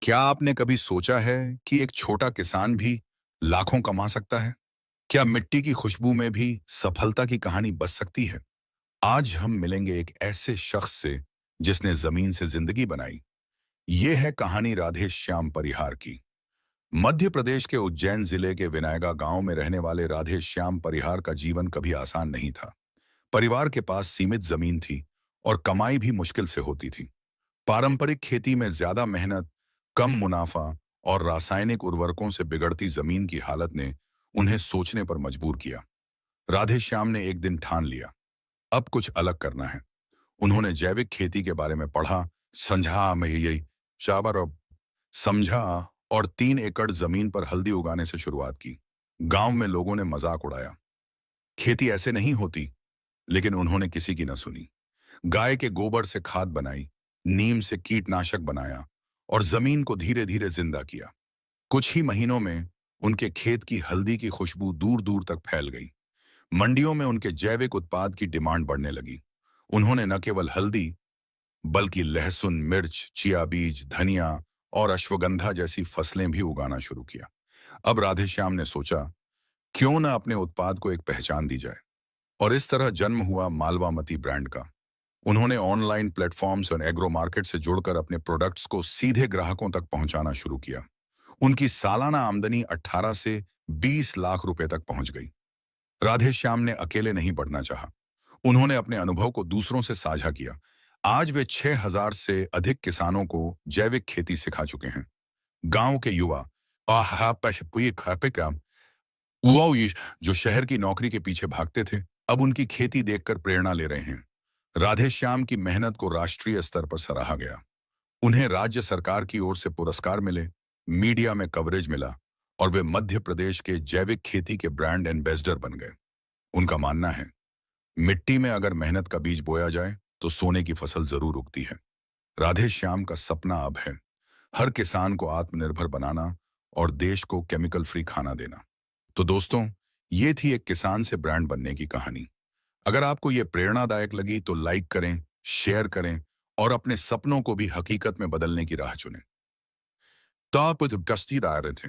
क्या आपने कभी सोचा है कि एक छोटा किसान भी लाखों कमा सकता है? क्या मिट्टी की खुशबू में भी सफलता की कहानी बस सकती है? आज हम मिलेंगे एक ऐसे शख्स से जिसने जमीन से जिंदगी बनाई। ये है कहानी राधे श्याम परिहार की। मध्य प्रदेश के उज्जैन जिले के विनायगा गांव में रहने वाले राधे श्याम परिहार का जीवन कभी आसान नहीं था। परिवार के पास सीमित जमीन थी और कमाई भी मुश्किल से होती थी। पारंपरिक खेती में ज्यादा मेहनत, कम मुनाफा और रासायनिक उर्वरकों से बिगड़ती जमीन की हालत ने उन्हें सोचने पर मजबूर किया। राधे श्याम ने एक दिन ठान लिया, अब कुछ अलग करना है। उन्होंने जैविक खेती के बारे में पढ़ा, समझा में यही चाबर और समझा और 3 एकड़ जमीन पर हल्दी उगाने से शुरुआत की। गांव में लोगों ने मजाक उड़ाया, खेती ऐसे नहीं होती, लेकिन उन्होंने किसी की न सुनी। गाय के गोबर से खाद बनाई, नीम से कीटनाशक बनाया और जमीन को धीरे धीरे जिंदा किया। कुछ ही महीनों में उनके खेत की हल्दी की खुशबू दूर दूर तक फैल गई। मंडियों में उनके जैविक उत्पाद की डिमांड बढ़ने लगी। उन्होंने न केवल हल्दी, बल्कि लहसुन, मिर्च, चिया बीज, धनिया और अश्वगंधा जैसी फसलें भी उगाना शुरू किया। अब राधेश्याम ने सोचा, क्यों न अपने उत्पाद को एक पहचान दी जाए। और इस तरह जन्म हुआ मालवामती ब्रांड का। उन्होंने ऑनलाइन प्लेटफॉर्म्स और एग्रो मार्केट से जुड़कर अपने प्रोडक्ट्स को सीधे ग्राहकों तक पहुंचाना शुरू किया। उनकी सालाना आमदनी 18 से 20 लाख रुपए तक पहुंच गई। राधे श्याम ने अकेले नहीं बढ़ना चाहा। उन्होंने अपने अनुभव को दूसरों से साझा किया। आज वे 6,000 से अधिक किसानों को जैविक खेती सिखा चुके हैं। गांव के युवा वो जो शहर की नौकरी के पीछे भागते थे, अब उनकी खेती देखकर प्रेरणा ले रहे हैं। राधे श्याम की मेहनत को राष्ट्रीय स्तर पर सराहा गया। उन्हें राज्य सरकार की ओर से पुरस्कार मिले, मीडिया में कवरेज मिला और वे मध्य प्रदेश के जैविक खेती के ब्रांड एम्बेसडर बन गए। उनका मानना है, मिट्टी में अगर मेहनत का बीज बोया जाए तो सोने की फसल जरूर उगती है। राधे श्याम का सपना अब है हर किसान को आत्मनिर्भर बनाना और देश को केमिकल फ्री खाना देना। तो दोस्तों, ये थी एक किसान से ब्रांड बनने की कहानी। अगर आपको ये प्रेरणादायक लगी तो लाइक करें, शेयर करें और अपने सपनों को भी हकीकत में बदलने की राह चुनें। तो आप कुछ गश्ती रहे थे।